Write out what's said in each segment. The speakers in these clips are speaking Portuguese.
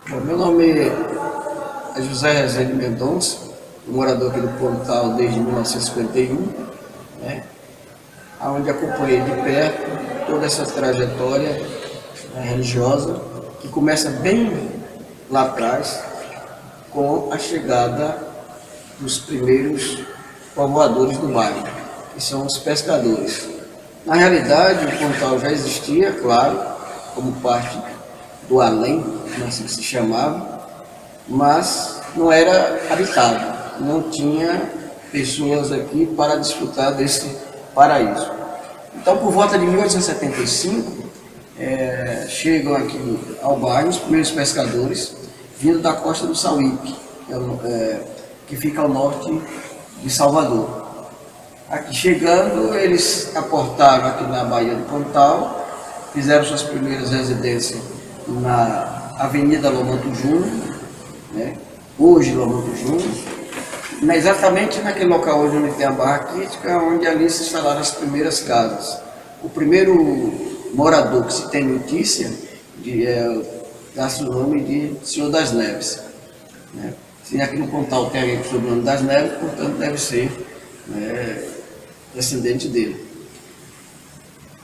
Bom, meu nome é José Rezende Mendonça, morador aqui do Pontal desde 1951, né, onde acompanhei de perto toda essa trajetória religiosa, que começa bem lá atrás, com a chegada dos primeiros povoadores do bairro, que são os pescadores. Na realidade, o Pontal já existia, claro, como parte do além, assim que se chamava, mas não era habitado, não tinha pessoas aqui para desfrutar desse paraíso. Então, por volta de 1875, chegam aqui ao bairro os primeiros pescadores, vindo da costa do Sauípe, que fica ao norte de Salvador. Aqui chegando, eles aportaram aqui na Baía do Pontal, fizeram suas primeiras residências na Avenida Lomanto Júnior, né? Hoje Lomanto Júnior, exatamente naquele local hoje onde tem a Barra Crítica, onde ali se instalaram as primeiras casas. O primeiro morador que se tem notícia dá-se o nome de Senhor das Neves, né? Se aqui no Pontal tem alguém com o sobrenome das Neves, portanto deve ser descendente dele.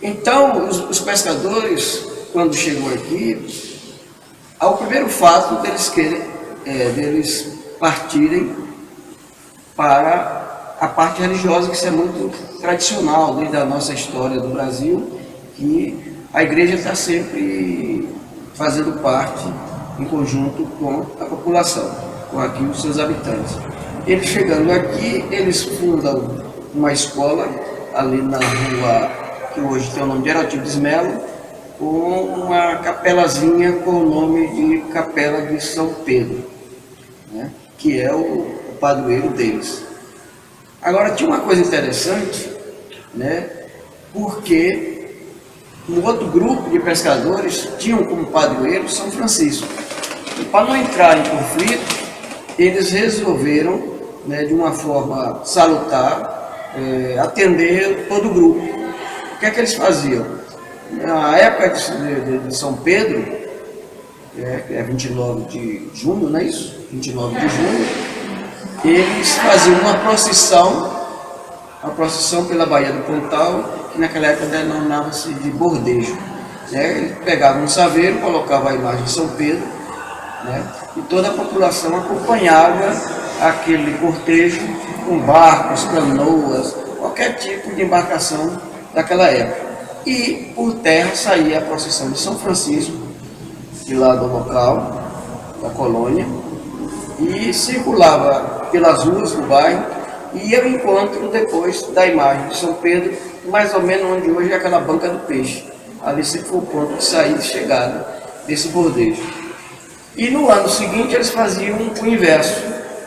Então, os pescadores, quando chegou aqui, ao primeiro fato deles partirem para a parte religiosa, que isso é muito tradicional desde a nossa história do Brasil, que a igreja está sempre fazendo parte em conjunto com a população, com aqui os seus habitantes. Eles chegando aqui, eles fundam uma escola ali na rua, que hoje tem o nome de Herotildes Melo, com uma capelazinha com o nome de Capela de São Pedro, né, que é o padroeiro deles. Agora, tinha uma coisa interessante, né, porque um outro grupo de pescadores tinham como padroeiro São Francisco. E para não entrar em conflito, eles resolveram, né, de uma forma salutar, atender todo o grupo. O que é que eles faziam? Na época de São Pedro, que é 29 de junho, não é isso? 29 de junho, eles faziam uma procissão pela Baía do Pontal, que naquela época denominava-se de bordejo. Né? Eles pegavam um saveiro, colocavam a imagem de São Pedro, né? E toda a população acompanhava aquele cortejo com barcos, canoas, qualquer tipo de embarcação daquela época. E por terra saía a procissão de São Francisco, de lá do local, da colônia, e circulava pelas ruas do bairro e ia ao encontro depois da imagem de São Pedro, mais ou menos onde hoje é aquela banca do peixe. Ali sempre foi o ponto de saída e chegada desse bordejo. E no ano seguinte eles faziam o inverso.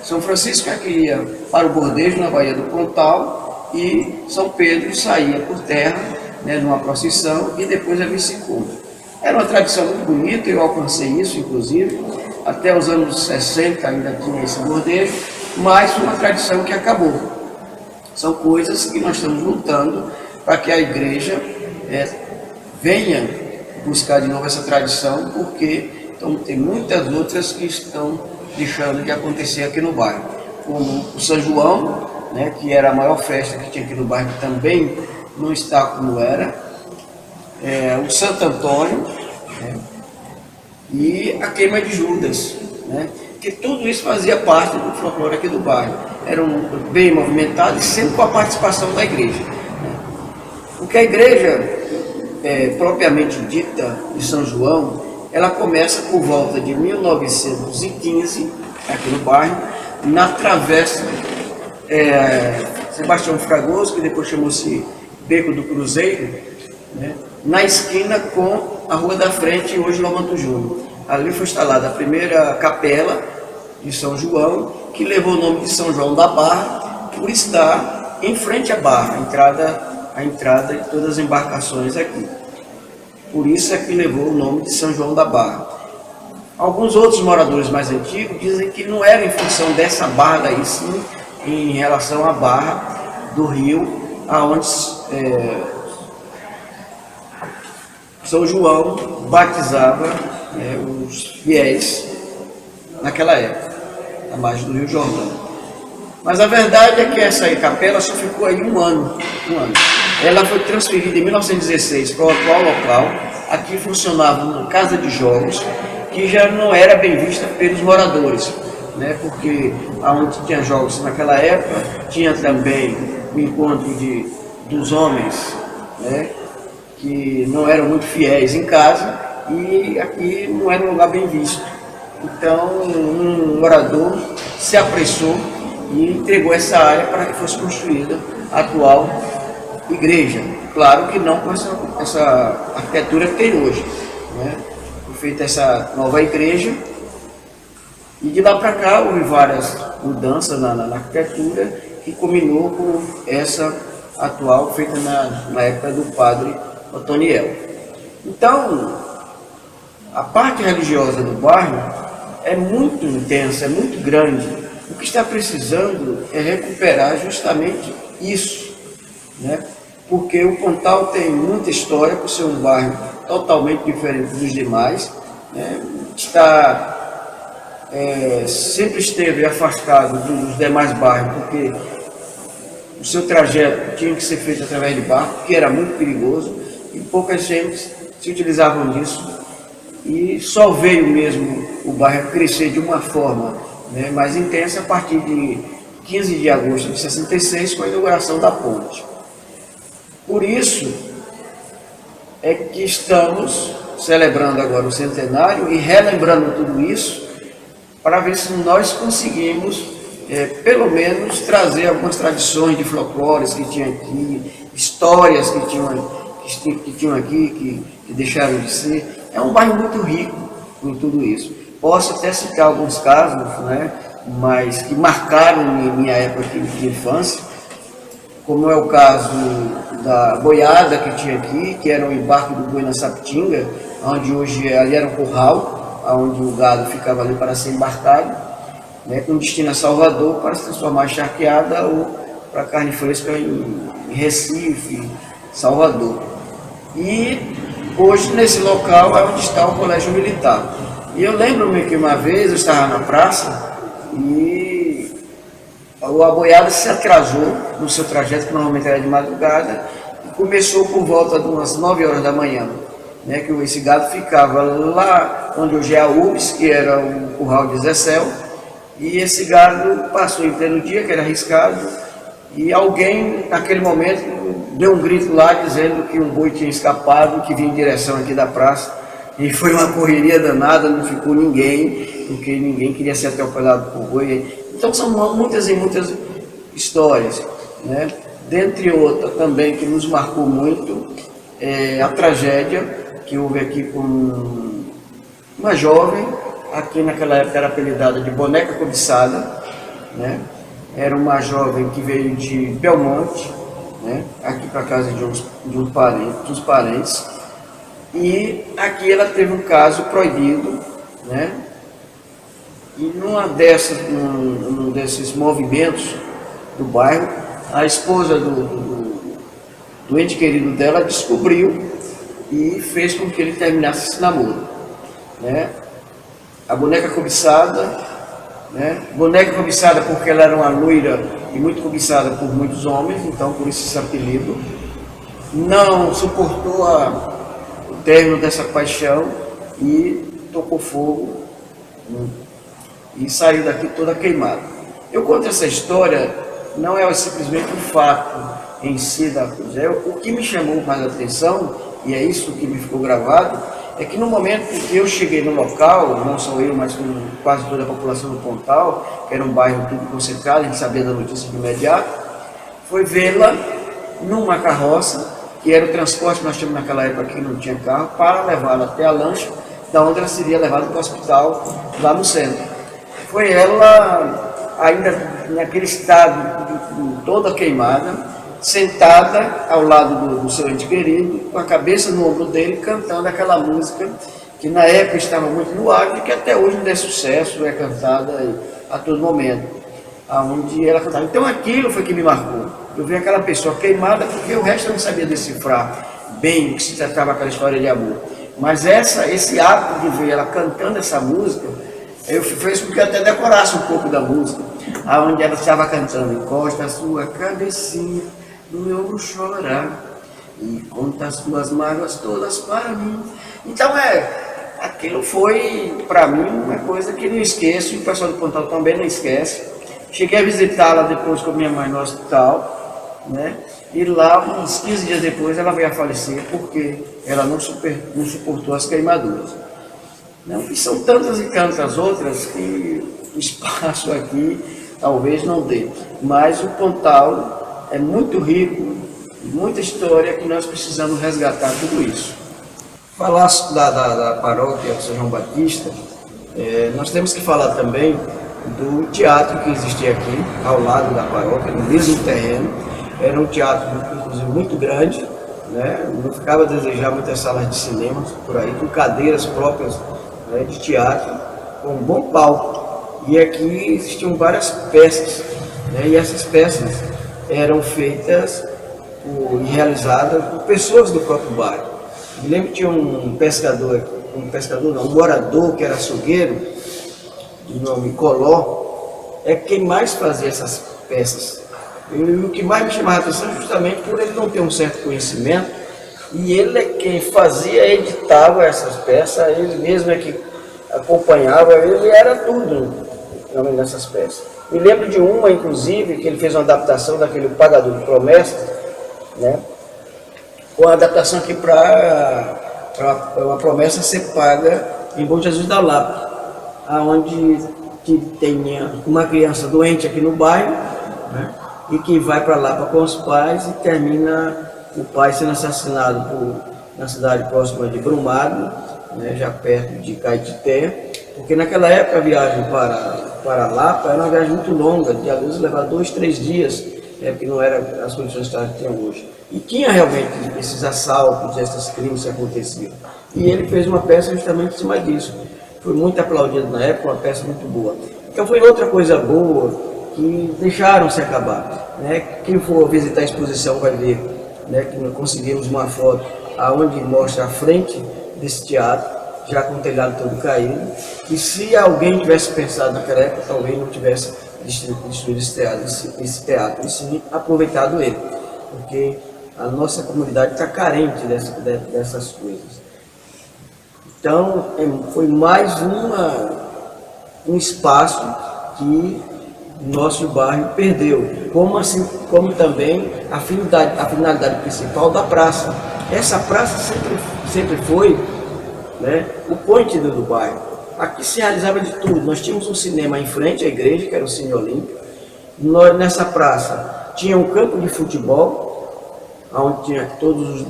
São Francisco ia para o bordejo na Baía do Pontal e São Pedro saía por terra, né, numa procissão, e depois a vice-encontro. Era uma tradição muito bonita, eu alcancei isso, inclusive, até os anos 60 ainda tinha esse bordejo, mas foi uma tradição que acabou. São coisas que nós estamos lutando para que a igreja venha buscar de novo essa tradição, porque então, tem muitas outras que estão deixando de acontecer aqui no bairro, como o São João, né, que era a maior festa que tinha aqui no bairro, que também não está como era, o Santo Antônio, né, e a queima de Judas, né, que tudo isso fazia parte do folclore aqui do bairro. Era bem movimentado e sempre com a participação da igreja. Né. Porque a igreja, propriamente dita, de São João, ela começa por volta de 1915, aqui no bairro, na travessa Sebastião Fragoso, que depois chamou-se Beco do Cruzeiro, né, na esquina com a Rua da Frente, hoje Lomanto Júnior. Ali foi instalada a primeira capela de São João, que levou o nome de São João da Barra, por estar em frente à barra, a entrada de todas as embarcações aqui. Por isso é que levou o nome de São João da Barra. Alguns outros moradores mais antigos dizem que não era em função dessa barra daí, sim, em relação à barra do rio, aonde São João batizava os fiéis naquela época, à margem do Rio Jordão. Mas a verdade é que essa capela só ficou aí um ano. Ela foi transferida em 1916 para o atual local. Aqui funcionava uma casa de jogos que já não era bem vista pelos moradores, né? Porque onde tinha jogos naquela época, tinha também o encontro dos homens, né? Que não eram muito fiéis em casa, e aqui não era um lugar bem visto. Então, um morador se apressou e entregou essa área para que fosse construída a atual igreja. Claro que não com essa arquitetura que tem hoje, né? Foi feita essa nova igreja, e de lá para cá houve várias mudanças na arquitetura, que culminou com essa atual, feita na época do padre Otoniel. Então, a parte religiosa do bairro é muito intensa, é muito grande. O que está precisando é recuperar justamente isso, né? Porque o Pontal tem muita história, por ser um bairro totalmente diferente dos demais, né? Sempre esteve afastado dos demais bairros, porque o seu trajeto tinha que ser feito através de barco, que era muito perigoso, e poucas gentes se utilizavam disso, e só veio mesmo o bairro crescer de uma forma, né, mais intensa a partir de 15 de agosto de 66, com a inauguração da ponte. Por isso é que estamos celebrando agora o centenário e relembrando tudo isso, para ver se nós conseguimos, pelo menos, trazer algumas tradições de folclores que tinha aqui, histórias que tinham aqui, que deixaram de ser. É um bairro muito rico em tudo isso. Posso até citar alguns casos, né, mas que marcaram minha época de infância, como é o caso da boiada que tinha aqui, que era o embarque do boi na Saptinga, onde hoje ali era um curral, onde o gado ficava ali para ser embarcado, né, com destino a Salvador, para se transformar em charqueada ou para carne fresca em Recife, Salvador. E hoje nesse local é onde está o Colégio Militar. E eu lembro-me que uma vez eu estava na praça e a boiada se atrasou no seu trajeto, que normalmente era de madrugada, e começou por volta de umas 9 horas da manhã, né, que esse gado ficava lá onde hoje é a UBS, que era o curral de Zé Cel, e esse gado passou em pleno dia, que era arriscado, e alguém, naquele momento, deu um grito lá dizendo que um boi tinha escapado, que vinha em direção aqui da praça, e foi uma correria danada, não ficou ninguém, porque ninguém queria ser atropelado por boi. Então são muitas e muitas histórias, né? Dentre outras também que nos marcou muito, a tragédia que houve aqui com uma jovem, aqui naquela época era apelidada de Boneca Cobiçada, né? Era uma jovem que veio de Belmonte, né, aqui para casa de uns parentes, e aqui ela teve um caso proibido, né, e num desses movimentos do bairro, a esposa do ente querido dela descobriu e fez com que ele terminasse esse namoro, né. A boneca cobiçada, né, boneca cobiçada porque ela era uma loira e muito cobiçada por muitos homens, então por isso esse apelido, não suportou o término dessa paixão e tocou fogo, né, e saiu daqui toda queimada. Eu conto essa história, não é simplesmente um fato em si da coisa, o que me chamou mais a atenção, e é isso que me ficou gravado, é que no momento que eu cheguei no local, não só eu, mas com quase toda a população do Pontal, que era um bairro tudo concentrado, a gente sabia da notícia de imediato, foi vê-la numa carroça, que era o transporte que nós tínhamos naquela época que não tinha carro, para levá-la até a lancha, da onde ela seria levada para o hospital, lá no centro. Foi ela, ainda naquele estado, toda queimada, sentada ao lado do seu ente querido, com a cabeça no ombro dele, cantando aquela música que na época estava muito no ar e que até hoje não é sucesso, é cantada a todo momento, aonde ela cantava. Então aquilo foi que me marcou. Eu vi aquela pessoa queimada, porque o resto eu não sabia decifrar bem o que se tratava aquela história de amor. Mas esse ato de ver ela cantando essa música Eu fiz com que eu até decorasse um pouco da música, aonde ela estava cantando: encosta a sua cabecinha no meu ombro chorar e conta as tuas mágoas todas para mim. Então aquilo foi para mim uma coisa que não esqueço, e o pessoal do Pontal também não esquece. Cheguei a visitá-la depois com a minha mãe no hospital, né? E lá, uns 15 dias depois, ela veio a falecer porque ela não suportou as queimaduras. Não, e são tantas e tantas outras que o espaço aqui talvez não dê. Mas o Pontal é muito rico, muita história, que nós precisamos resgatar tudo isso. Falar da paróquia São João Batista, nós temos que falar também do teatro que existia aqui, ao lado da paróquia, no mesmo terreno. Era um teatro, inclusive, muito grande, né? Não ficava a desejar muitas salas de cinema por aí, com cadeiras próprias, né, de teatro, com um bom palco. E aqui existiam várias peças, né? E essas peças eram feitas e realizadas por pessoas do próprio bairro. Me lembro que tinha um morador que era açougueiro, de nome Coló, é quem mais fazia essas peças. E o que mais me chamava a atenção é justamente por ele não ter um certo conhecimento, e ele é quem fazia, editava essas peças, ele mesmo é que acompanhava, ele era tudo nessas peças. Me lembro de uma, inclusive, que ele fez uma adaptação daquele Pagador de Promessas, né? Com a adaptação aqui para uma promessa ser paga em Bom Jesus da Lapa, onde tem uma criança doente aqui no bairro, né? E que vai para Lapa com os pais e termina o pai sendo assassinado na cidade próxima de Brumado, né? Já perto de Caetité, porque naquela época a viagem para Lapa era uma viagem muito longa, de às vezes levar 2, 3 dias, porque não era as condições que tem hoje. E tinha realmente esses assaltos, esses crimes que aconteciam. E ele fez uma peça justamente em cima disso. Foi muito aplaudida na época, uma peça muito boa. Então foi outra coisa boa que deixaram se acabar, né? Quem for visitar a exposição vai ver, né, que nós conseguimos uma foto aonde mostra a frente desse teatro, já com o telhado todo caído. E se alguém tivesse pensado naquela época, talvez não tivesse destruído esse teatro, e sim aproveitado ele, porque a nossa comunidade está carente dessas coisas. Então, foi mais um espaço que nosso bairro perdeu, como também a finalidade principal da praça. Essa praça sempre foi, né, o point do bairro. Aqui se realizava de tudo. Nós tínhamos um cinema em frente à igreja, que era o Cine Olímpico. Nessa praça tinha um campo de futebol, onde tinha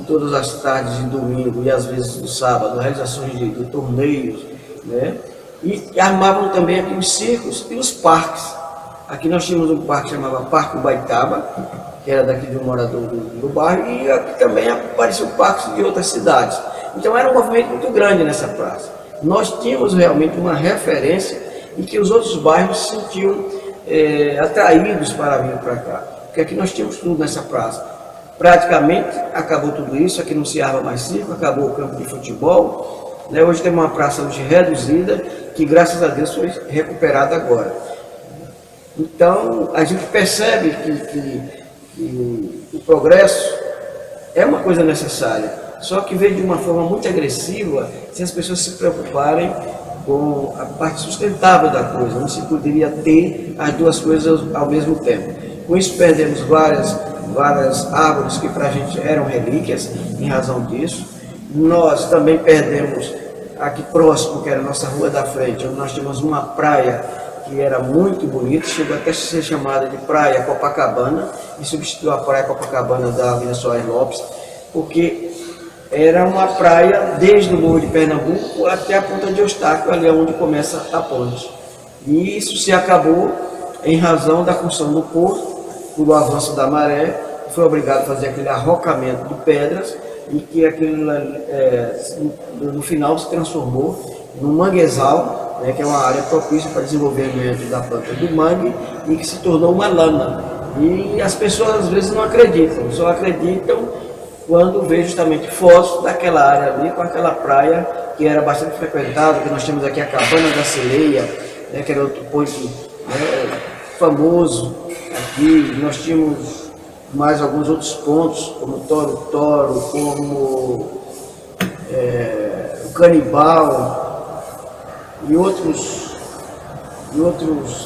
todas as tardes de domingo e às vezes no sábado, realizações de torneios, né? E armavam também aqui os circos e os parques. Aqui nós tínhamos um parque que chamava Parque Ubaitaba, que era daqui de um morador do bairro, e aqui também apareciam parques de outras cidades. Então era um movimento muito grande nessa praça. Nós tínhamos realmente uma referência em que os outros bairros se sentiam atraídos para vir para cá, porque aqui nós tínhamos tudo nessa praça. Praticamente acabou tudo isso, aqui não se arma mais circo, acabou o campo de futebol, né? Hoje tem uma praça hoje reduzida, que graças a Deus foi recuperada agora. Então a gente percebe que o progresso é uma coisa necessária, só que veio de uma forma muito agressiva, sem as pessoas se preocuparem com a parte sustentável da coisa. Não se poderia ter as duas coisas ao mesmo tempo. Com isso perdemos várias árvores que para a gente eram relíquias em razão disso. Nós também perdemos aqui próximo, que era a nossa rua da frente, onde nós tínhamos uma praia que era muito bonita, chegou até a ser chamada de Praia Copacabana, e substituiu a Praia Copacabana da Avenida Soares Lopes, porque era uma praia desde o Morro de Pernambuco até a Ponta de Eustáquio, ali onde começa a ponte. E isso se acabou em razão da construção do porto, por o avanço da maré, foi obrigado a fazer aquele arrocamento de pedras, e que aquilo no final se transformou num manguezal, né, que é uma área propícia para desenvolvimento da planta do mangue, e que se tornou uma lama. E as pessoas às vezes não acreditam, só acreditam quando vê justamente fotos daquela área ali, com aquela praia que era bastante frequentado, que nós temos aqui a Cabana da Celeia, né, que era outro ponto, né, famoso aqui. Nós tínhamos mais alguns outros pontos, como Toro, como o Canibal e outros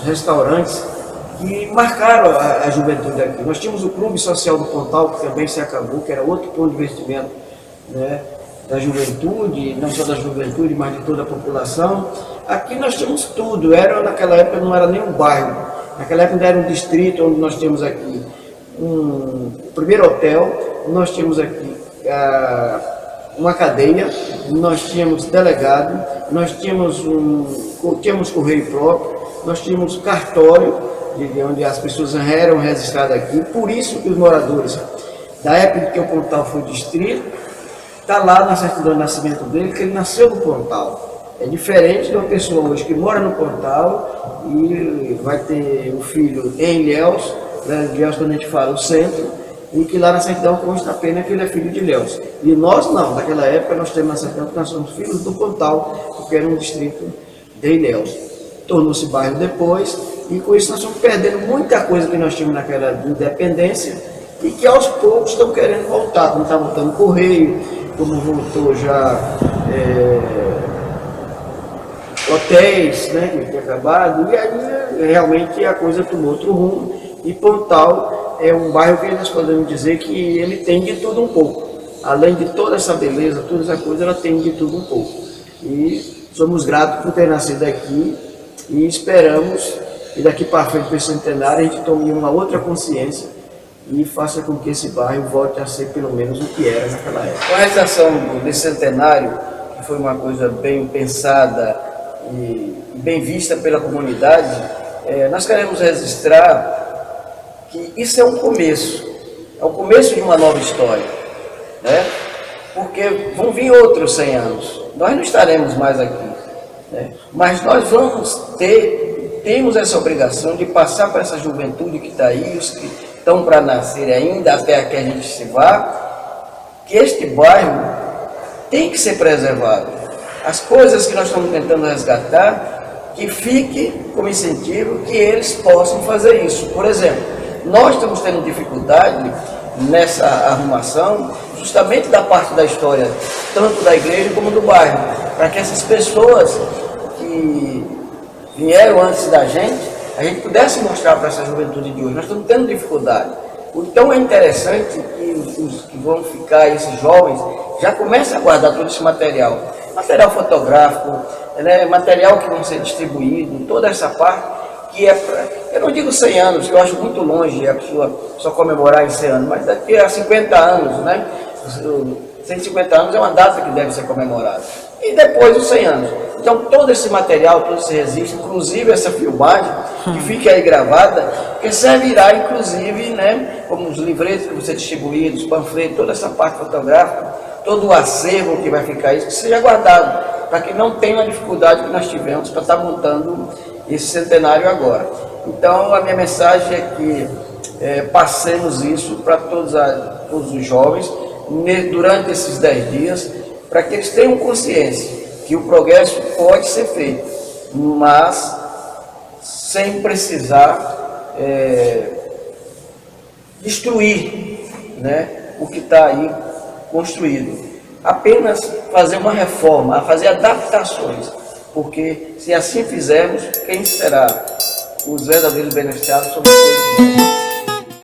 restaurantes que marcaram a juventude aqui. Nós tínhamos o Clube Social do Pontal, que também se acabou, que era outro ponto de investimento, né, da juventude, não só da juventude, mas de toda a população. Aqui nós tínhamos tudo. Naquela época não era nem um bairro, naquela época era um distrito, onde nós temos aqui o primeiro hotel, nós tínhamos aqui uma cadeia, nós tínhamos delegado, nós tínhamos correio próprio, nós tínhamos cartório, de onde as pessoas eram registradas aqui. Por isso que os moradores, da época que o Pontal foi distrito, está lá na certidão de nascimento dele, que ele nasceu no Pontal. É diferente de uma pessoa hoje que mora no Pontal e vai ter o filho em Ilhéus, né, Ilhéus, quando a gente fala o centro, e que lá na certidão consta apenas que ele é filho de Ilhéus. E nós não, naquela época nós temos na certidão que nós somos filhos do Pontal, porque era um distrito de Ilhéus. Tornou-se bairro depois, e com isso nós estamos perdendo muita coisa que nós tínhamos naquela independência, e que aos poucos estão querendo voltar, como está voltando o Correio, como voltou já hotéis, né, que tinha acabado, e aí realmente a coisa tomou outro rumo. E Pontal é um bairro que nós podemos dizer que ele tem de tudo um pouco. Além de toda essa beleza, toda essa coisa, ela tem de tudo um pouco. E somos gratos por ter nascido aqui e esperamos que daqui para frente, para o centenário, a gente tome uma outra consciência e faça com que esse bairro volte a ser pelo menos o que era naquela época. Com a realização desse centenário, que foi uma coisa bem pensada e bem vista pela comunidade, nós queremos registrar que isso é um começo de uma nova história, né? Porque vão vir outros 100 anos, nós não estaremos mais aqui, né? Mas nós temos essa obrigação de passar para essa juventude que está aí, os que estão para nascer ainda, até que a gente se vá, que este bairro tem que ser preservado. As coisas que nós estamos tentando resgatar, que fique como incentivo que eles possam fazer isso. Por exemplo, nós estamos tendo dificuldade nessa arrumação, justamente da parte da história, tanto da igreja como do bairro, para que essas pessoas que vieram antes da gente, a gente pudesse mostrar para essa juventude de hoje. Nós estamos tendo dificuldade. Então é interessante que os que vão ficar, esses jovens, já comecem a guardar todo esse material. Material fotográfico, né, material que vão ser distribuído, toda essa parte que é para, eu não digo 100 anos, que eu acho muito longe a pessoa só comemorar em 100 anos, mas daqui a 50 anos, né? 150 anos é uma data que deve ser comemorada. E depois os 100 anos. Então todo esse material, todo esse registro, inclusive essa filmagem, que fica aí gravada, que servirá inclusive, né, como os livretos que vão ser distribuídos, panfletos, toda essa parte fotográfica, todo o acervo que vai ficar isso, que seja guardado, para que não tenha uma dificuldade que nós tivemos para estar montando esse centenário agora. Então a minha mensagem é que passemos isso para todos os jovens durante esses 10 dias, para que eles tenham consciência que o progresso pode ser feito, mas sem precisar destruir, né, o que está aí construído. Apenas fazer uma reforma, fazer adaptações, porque se assim fizermos, quem será os verdadeiros beneficiados somos todos nós.